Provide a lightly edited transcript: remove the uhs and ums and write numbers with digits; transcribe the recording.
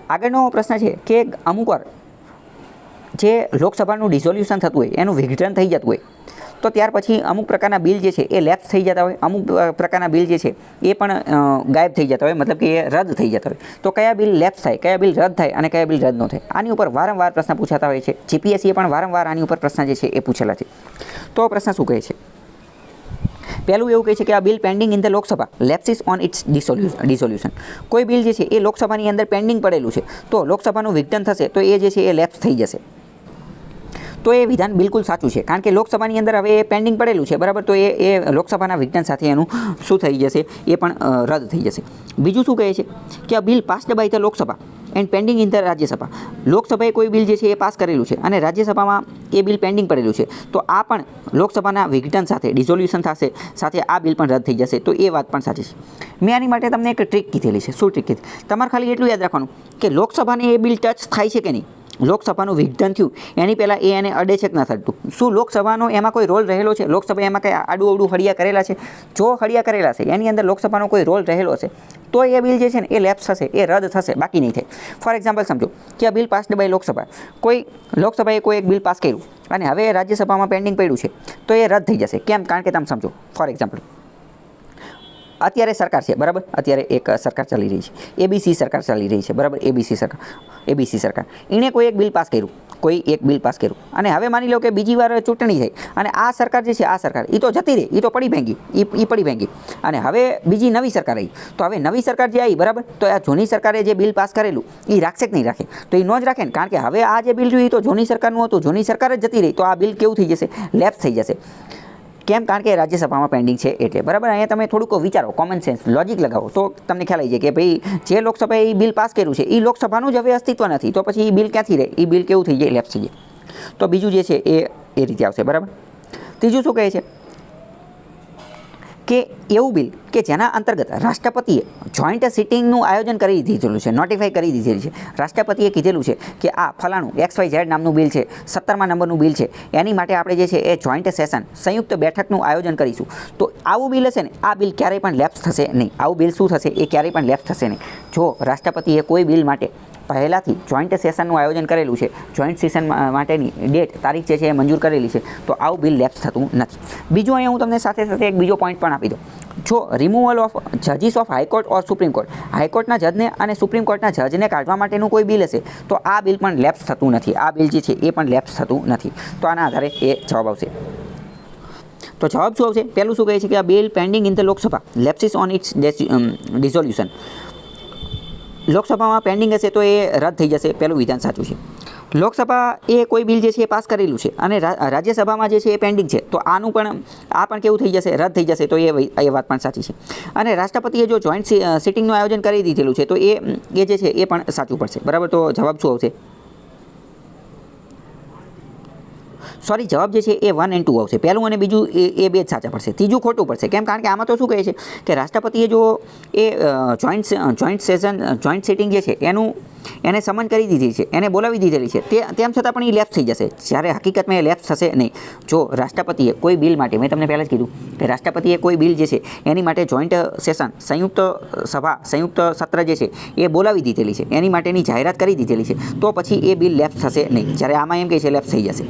આગળનો પ્રશ્ન છે કે અમુકવાર જે લોકસભાનું ડિઝોલ્યુશન થતું હોય એનું વિઘટન થઈ જતું હોય તો ત્યાર પછી અમુક પ્રકારના બિલ જે છે એ લેપ્સ થઈ જતા હોય, અમુક પ્રકારના બિલ જે છે એ પણ ગાયબ થઈ જતા હોય, મતલબ કે એ રદ થઈ જતા હોય. તો કયા બિલ લેપ્સ થાય, કયા બિલ રદ થાય અને કયા બિલ રદ ન થાય, આની ઉપર વારંવાર પ્રશ્ન પૂછાતા હોય છે. જીપીએસસીએ પણ વારંવાર આની ઉપર પ્રશ્ન જે છે એ પૂછેલા છે. તો પ્રશ્ન શું કહે છે? પહેલું એવું કહે છે કે આ bill pending in the Lok Sabha lapses on its dissolution. કોઈ બિલ જે છે એ લોકસભાની અંદર પેન્ડિંગ પડેલું છે તો લોકસભાનું વિઘટન થશે તો એ જે છે એ લેપ્સ થઈ જશે. તો એ વિધાન બિલકુલ સાચું છે, કારણ કે લોકસભાની અંદર હવે એ પેન્ડિંગ પડેલું છે, બરાબર. તો એ લોકસભાના વિઘટન સાથે એનું શું થઈ જશે, એ પણ રદ થઈ જશે. બીજું શું કહે છે કે આ bill passed by the Lok Sabha and pending in the Rajya Sabha. લોકસભાએ કોઈ બિલ જે છે એ પાસ કરેલું છે અને રાજ્યસભામાં એ બિલ પેન્ડિંગ પડેલું છે તો આ પણ લોકસભાના વિઘટન સાથે ડિઝોલ્યુશન થશે સાથે આ બિલ પણ રદ થઈ જશે. તો એ વાત પણ સાચી છે. મેં આની માટે તમને એક ટ્રીક કીધેલી છે. શું ટ્રીક કીધી? તમારે ખાલી એટલું યાદ રાખવાનું કે લોકસભાને એ બિલ ટચ થાય છે કે નહીં. લોકસભાનું વિઘટન થયું એની પહેલાં એ એને અડે છે કે ન થતું. શું લોકસભાનો એમાં કોઈ રોલ રહેલો છે? લોકસભાએ એમાં કંઈ આડું અવડું હળિયા કરેલા છે? જો હળિયા કરેલા છે એની અંદર લોકસભાનો કોઈ રોલ રહેલો છે તો એ બિલ જે છે ને એ લેપ્સ થશે, એ રદ થશે, બાકી નહીં થાય. ફોર એક્ઝામ્પલ સમજો કે આ બિલ પાસ્ડ બાય લોકસભા, લોકસભાએ કોઈ એક બિલ પાસ કર્યું અને હવે રાજ્યસભામાં પેન્ડિંગ પડ્યું છે તો એ રદ થઈ જશે. કેમ? કારણ કે તમે સમજો, ફોર એક્ઝામ્પલ અત્યારે સરકાર છે, બરાબર. અત્યારે એક સરકાર ચાલી રહી છે, એબીસી સરકાર ચાલી રહી છે, બરાબર. એબીસી સરકાર એણે કોઈ એક બિલ પાસ કર્યું, અને હવે માની લો કે બીજી વાર ચૂંટણી થઈ અને આ સરકાર જે છે આ સરકાર એ તો જતી રહી, એ તો પડી ભાંગી અને હવે બીજી નવી સરકાર આવી. તો હવે નવી સરકાર જે આવી, બરાબર, તો આ જૂની સરકારે જે બિલ પાસ કરેલું એ રાખશે કે નહીં રાખે? તો એ ન જ રાખે ને, કારણ કે હવે આ જે બિલ જોયું એ તો જૂની સરકારનું હતું, જૂની સરકાર જ જતી રહી, તો આ બિલ કેવું થઈ જશે? લેપ્સ થઈ જશે. કેમ? કારણ કે રાજ્યસભામાં પેન્ડિંગ છે એટલે, બરાબર. અહીંયા તમે થોડુંક વિચારો, કોમન સેન્સ, લોજિક લગાવો તો તમને ખ્યાલ આવી જાય કે ભાઈ જે લોકસભાએ એ બિલ પાસ કર્યું છે એ લોકસભાનું જ હવે અસ્તિત્વ નથી, તો પછી એ બિલ ક્યાંથી રહે? એ બિલ કેવું થઈ જાય? લેપ્સ થઈ જાય. તો બીજું જે છે એ રીતે આવશે, બરાબર. ત્રીજું શું કહે છે કે એવું બિલ કે જેના અંતર્ગત રાષ્ટ્રપતિએ જોઈન્ટ સિટિંગનું આયોજન કરી દીધેલું છે, નોટિફાઈ કરી દીધેલી છે. રાષ્ટ્રપતિએ કીધેલું છે કે આ ફલાણું XYZ નામનું બિલ છે, 17મા નંબરનું બિલ છે, એની માટે આપણે જે છે એ જોઈન્ટ સેશન, સંયુક્ત બેઠકનું આયોજન કરીશું. તો આવું બિલ હશે ને, આ બિલ ક્યારેય પણ લેપ્સ થશે નહીં. આવું બિલ શું થશે? એ ક્યારેય પણ લેપ્સ થશે નહીં. જો રાષ્ટ્રપતિએ કોઈ બિલ માટે પહેલાંથી જોઈન્ટ સેશનનું આયોજન કરેલું છે, જોઈન્ટ સેશન માટેની ડેટ, તારીખ જે છે એ મંજૂર કરેલી છે, તો આવું બિલ લેપ્સ થતું નથી. બીજું અહીંયા હું તમને સાથે સાથે એક બીજો પોઈન્ટ પણ આપી દઉં. જો રિમૂવલ ઓફ જજીસ of high court or supreme court, હાઈકોર્ટના જજને અને સુપ્રીમ કોર્ટના જજને કાઢવા માટેનું કોઈ બિલ હશે તો આ બિલ પણ લેપ્સ થતું નથી. આ બિલ જે છે એ પણ લેપ્સ થતું નથી. તો આના આધારે એ જવાબ આવશે. તો જવાબ શું આવશે? પહેલું શું કહે છે કે આ bill pending in the Lok Sabha lapses on its dissolution. લોકસભામાં પેન્ડિંગ હશે તો એ રદ થઈ જશે. પહેલું વિધાન સાચું છે. લોકસભા એ કોઈ બિલ જે છે એ પાસ કરેલું છે અને રાજ્યસભામાં જે છે એ પેન્ડિંગ છે તો આ પણ કેવું થઈ જશે? રદ થઈ જશે. તો એ વાત પણ સાચી છે. અને રાષ્ટ્રપતિએ જો જોઈન્ટ સિટિંગનું આયોજન કરી દીધેલું છે તો એ જે છે એ પણ સાચું પડશે, બરાબર. તો જવાબ શું આવશે? સોરી, જવાબ જે છે એ 1 અને 2 આવશે. પહેલું અને બીજું એ બે જ સાચા પડશે, ત્રીજું ખોટું પડશે. કેમ? કારણ કે આમાં તો શું કહે છે કે રાષ્ટ્રપતિએ જો એ જોઈન્ટ સિટિંગ જે છે એને સમન કરી દીધી છે, એને બોલાવી દીધેલી છે, તેમ છતાં પણ એ લેપ્સ થઈ જશે. જ્યારે હકીકતમાં એ લેપ્સ થશે નહીં. જો રાષ્ટ્રપતિએ કોઈ બિલ માટે, મેં તમને પહેલાં જ કીધું કે રાષ્ટ્રપતિએ કોઈ બિલ જે છે એની માટે જોઈન્ટ સેશન, સંયુક્ત સત્ર જે છે એ બોલાવી દીધેલી છે, એની માટેની જાહેરાત કરી દીધેલી છે, તો પછી એ બિલ લેપ્સ થશે નહીં. જ્યારે આમાં એમ કહે છે લેપ્સ થઈ જશે.